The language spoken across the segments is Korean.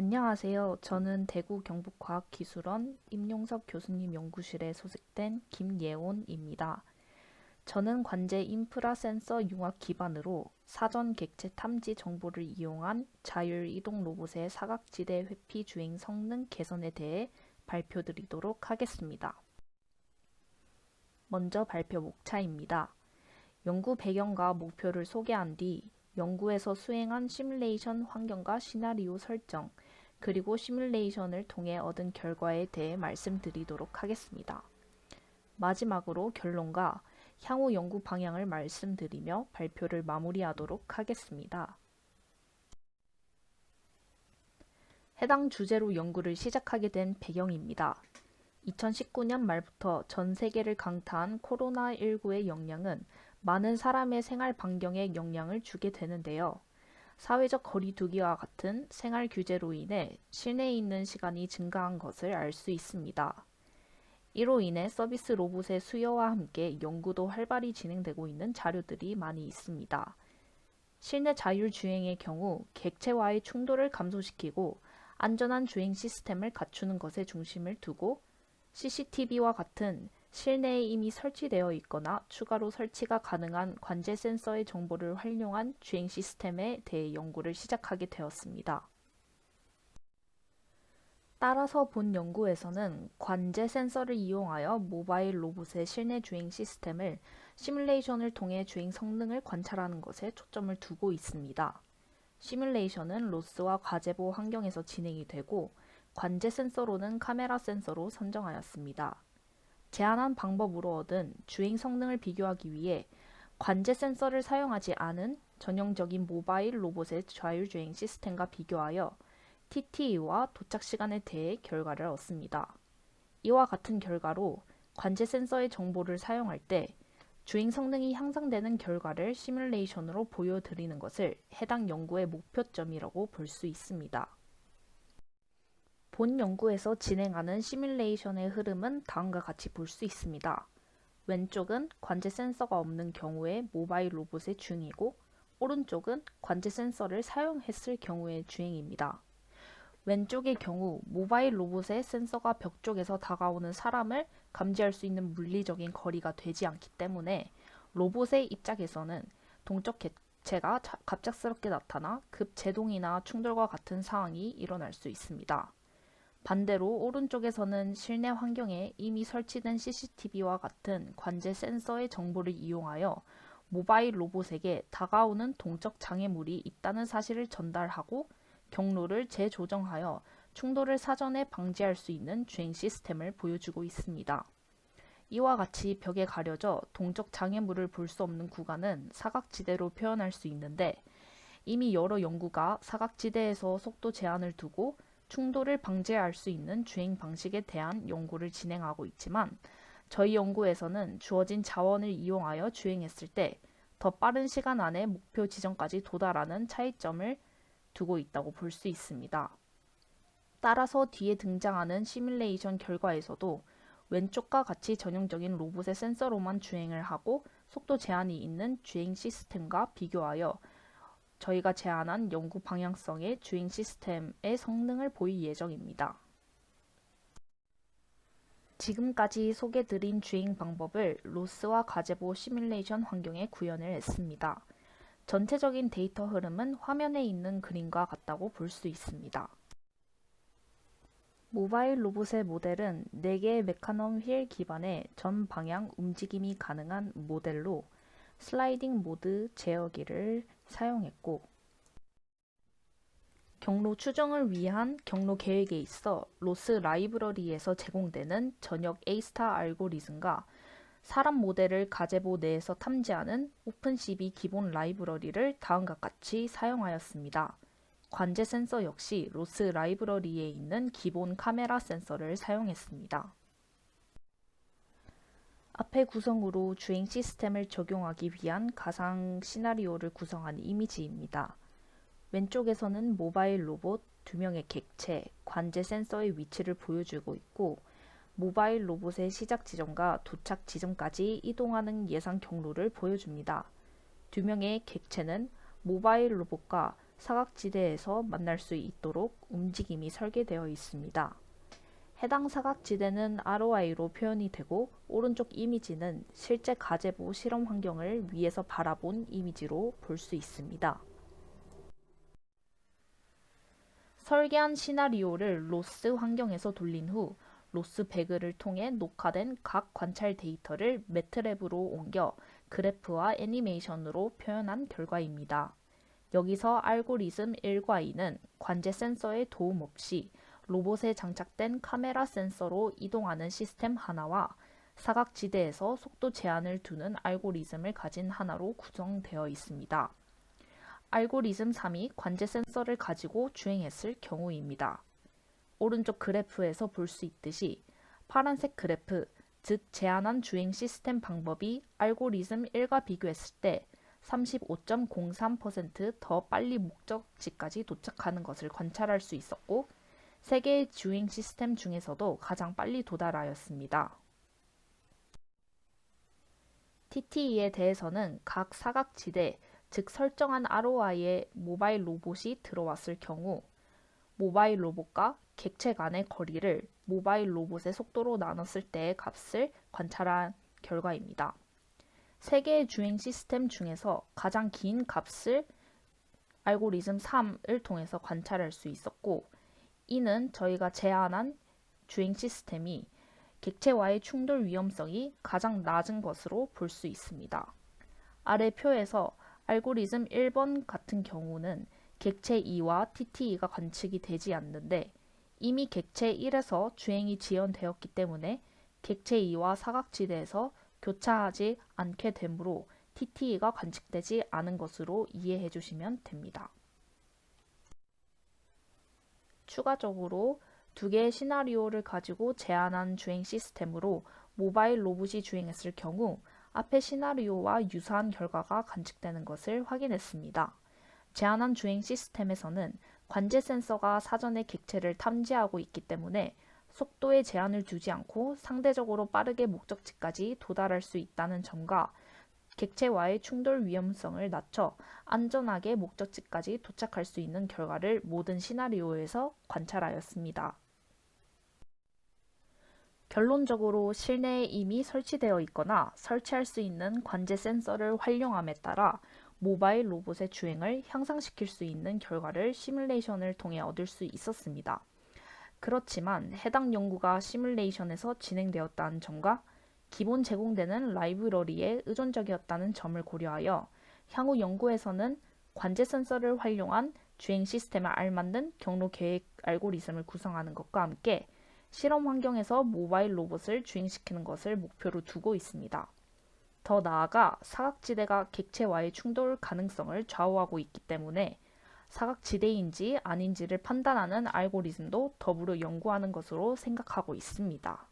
안녕하세요. 저는 대구 경북과학기술원 임용섭 교수님 연구실에 소속된 김예온입니다. 저는 관제 인프라 센서 융합 기반으로 사전 객체 탐지 정보를 이용한 자율 이동 로봇의 사각지대 회피 주행 성능 개선에 대해 발표드리도록 하겠습니다. 먼저 발표 목차입니다. 연구 배경과 목표를 소개한 뒤 연구에서 수행한 시뮬레이션 환경과 시나리오 설정, 그리고 시뮬레이션을 통해 얻은 결과에 대해 말씀드리도록 하겠습니다. 마지막으로 결론과 향후 연구 방향을 말씀드리며 발표를 마무리하도록 하겠습니다. 해당 주제로 연구를 시작하게 된 배경입니다. 2019년 말부터 전 세계를 강타한 코로나19의 영향은 많은 사람의 생활 반경에 영향을 주게 되는데요. 사회적 거리두기와 같은 생활 규제로 인해 실내에 있는 시간이 증가한 것을 알 수 있습니다. 이로 인해 서비스 로봇의 수요와 함께 연구도 활발히 진행되고 있는 자료들이 많이 있습니다. 실내 자율 주행의 경우 객체와의 충돌을 감소시키고 안전한 주행 시스템을 갖추는 것에 중심을 두고 CCTV와 같은 실내에 이미 설치되어 있거나 추가로 설치가 가능한 관제 센서의 정보를 활용한 주행 시스템에 대해 연구를 시작하게 되었습니다. 따라서 본 연구에서는 관제 센서를 이용하여 모바일 로봇의 실내 주행 시스템을 시뮬레이션을 통해 주행 성능을 관찰하는 것에 초점을 두고 있습니다. 시뮬레이션은 로스와 과제보 환경에서 진행이 되고 관제 센서로는 카메라 센서로 선정하였습니다. 제안한 방법으로 얻은 주행 성능을 비교하기 위해 관제 센서를 사용하지 않은 전형적인 모바일 로봇의 자율주행 시스템과 비교하여 TTE와 도착 시간에 대해 결과를 얻습니다. 이와 같은 결과로 관제 센서의 정보를 사용할 때 주행 성능이 향상되는 결과를 시뮬레이션으로 보여드리는 것을 해당 연구의 목표점이라고 볼 수 있습니다. 본 연구에서 진행하는 시뮬레이션의 흐름은 다음과 같이 볼 수 있습니다. 왼쪽은 관제 센서가 없는 경우의 모바일 로봇의 주행이고 오른쪽은 관제 센서를 사용했을 경우의 주행입니다. 왼쪽의 경우 모바일 로봇의 센서가 벽 쪽에서 다가오는 사람을 감지할 수 있는 물리적인 거리가 되지 않기 때문에 로봇의 입장에서는 동적 객체가 갑작스럽게 나타나 급제동이나 충돌과 같은 상황이 일어날 수 있습니다. 반대로 오른쪽에서는 실내 환경에 이미 설치된 CCTV와 같은 관제 센서의 정보를 이용하여 모바일 로봇에게 다가오는 동적 장애물이 있다는 사실을 전달하고 경로를 재조정하여 충돌을 사전에 방지할 수 있는 주행 시스템을 보여주고 있습니다. 이와 같이 벽에 가려져 동적 장애물을 볼 수 없는 구간은 사각지대로 표현할 수 있는데 이미 여러 연구가 사각지대에서 속도 제한을 두고 충돌을 방지할 수 있는 주행 방식에 대한 연구를 진행하고 있지만 저희 연구에서는 주어진 자원을 이용하여 주행했을 때 더 빠른 시간 안에 목표 지점까지 도달하는 차이점을 두고 있다고 볼 수 있습니다. 따라서 뒤에 등장하는 시뮬레이션 결과에서도 왼쪽과 같이 전형적인 로봇의 센서로만 주행을 하고 속도 제한이 있는 주행 시스템과 비교하여 저희가 제안한 연구 방향성의 주행 시스템의 성능을 보일 예정입니다. 지금까지 소개드린 주행 방법을 로스와 가제보 시뮬레이션 환경에 구현을 했습니다. 전체적인 데이터 흐름은 화면에 있는 그림과 같다고 볼 수 있습니다. 모바일 로봇의 모델은 4개의 메카넘 휠 기반의 전 방향 움직임이 가능한 모델로 슬라이딩 모드 제어기를 사용했고 경로 추정을 위한 경로 계획에 있어 로스 라이브러리에서 제공되는 전역 A-스타 알고리즘과 사람 모델을 가제보 내에서 탐지하는 오픈CV 기본 라이브러리를 다음과 같이 사용하였습니다. 관제 센서 역시 로스 라이브러리에 있는 기본 카메라 센서를 사용했습니다. 앞의 구성으로 주행 시스템을 적용하기 위한 가상 시나리오를 구성한 이미지입니다. 왼쪽에서는 모바일 로봇 2명의 객체, 관제 센서의 위치를 보여주고 있고 모바일 로봇의 시작 지점과 도착 지점까지 이동하는 예상 경로를 보여줍니다. 2명의 객체는 모바일 로봇과 사각지대에서 만날 수 있도록 움직임이 설계되어 있습니다. 해당 사각지대는 ROI로 표현이 되고 오른쪽 이미지는 실제 가제보 실험 환경을 위에서 바라본 이미지로 볼 수 있습니다. 설계한 시나리오를 로스 환경에서 돌린 후 로스 배그를 통해 녹화된 각 관찰 데이터를 매트랩으로 옮겨 그래프와 애니메이션으로 표현한 결과입니다. 여기서 알고리즘 1과 2는 관제 센서의 도움 없이 로봇에 장착된 카메라 센서로 이동하는 시스템 하나와 사각지대에서 속도 제한을 두는 알고리즘을 가진 하나로 구성되어 있습니다. 알고리즘 3이 관제 센서를 가지고 주행했을 경우입니다. 오른쪽 그래프에서 볼 수 있듯이 파란색 그래프, 즉 제한한 주행 시스템 방법이 알고리즘 1과 비교했을 때 35.03% 더 빨리 목적지까지 도착하는 것을 관찰할 수 있었고, 세 개의 주행 시스템 중에서도 가장 빨리 도달하였습니다. TTE에 대해서는 각 사각지대, 즉 설정한 ROI에 모바일 로봇이 들어왔을 경우 모바일 로봇과 객체 간의 거리를 모바일 로봇의 속도로 나눴을 때의 값을 관찰한 결과입니다. 세 개의 주행 시스템 중에서 가장 긴 값을 알고리즘 3을 통해서 관찰할 수 있었고, 이는 저희가 제안한 주행 시스템이 객체와의 충돌 위험성이 가장 낮은 것으로 볼 수 있습니다. 아래 표에서 알고리즘 1번 같은 경우는 객체 2와 TTE가 관측이 되지 않는데 이미 객체 1에서 주행이 지연되었기 때문에 객체 2와 사각지대에서 교차하지 않게 되므로 TTE가 관측되지 않은 것으로 이해해 주시면 됩니다. 추가적으로 두 개의 시나리오를 가지고 제안한 주행 시스템으로 모바일 로봇이 주행했을 경우 앞의 시나리오와 유사한 결과가 관측되는 것을 확인했습니다. 제안한 주행 시스템에서는 관제 센서가 사전에 객체를 탐지하고 있기 때문에 속도에 제한을 두지 않고 상대적으로 빠르게 목적지까지 도달할 수 있다는 점과 객체와의 충돌 위험성을 낮춰 안전하게 목적지까지 도착할 수 있는 결과를 모든 시나리오에서 관찰하였습니다. 결론적으로 실내에 이미 설치되어 있거나 설치할 수 있는 관제 센서를 활용함에 따라 모바일 로봇의 주행을 향상시킬 수 있는 결과를 시뮬레이션을 통해 얻을 수 있었습니다. 그렇지만 해당 연구가 시뮬레이션에서 진행되었다는 점과 기본 제공되는 라이브러리에 의존적이었다는 점을 고려하여 향후 연구에서는 관제 센서를 활용한 주행 시스템에 알맞는 경로 계획 알고리즘을 구성하는 것과 함께 실험 환경에서 모바일 로봇을 주행시키는 것을 목표로 두고 있습니다. 더 나아가 사각지대가 객체와의 충돌 가능성을 좌우하고 있기 때문에 사각지대인지 아닌지를 판단하는 알고리즘도 더불어 연구하는 것으로 생각하고 있습니다.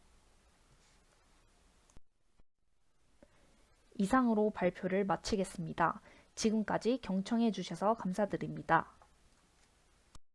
이상으로 발표를 마치겠습니다. 지금까지 경청해 주셔서 감사드립니다.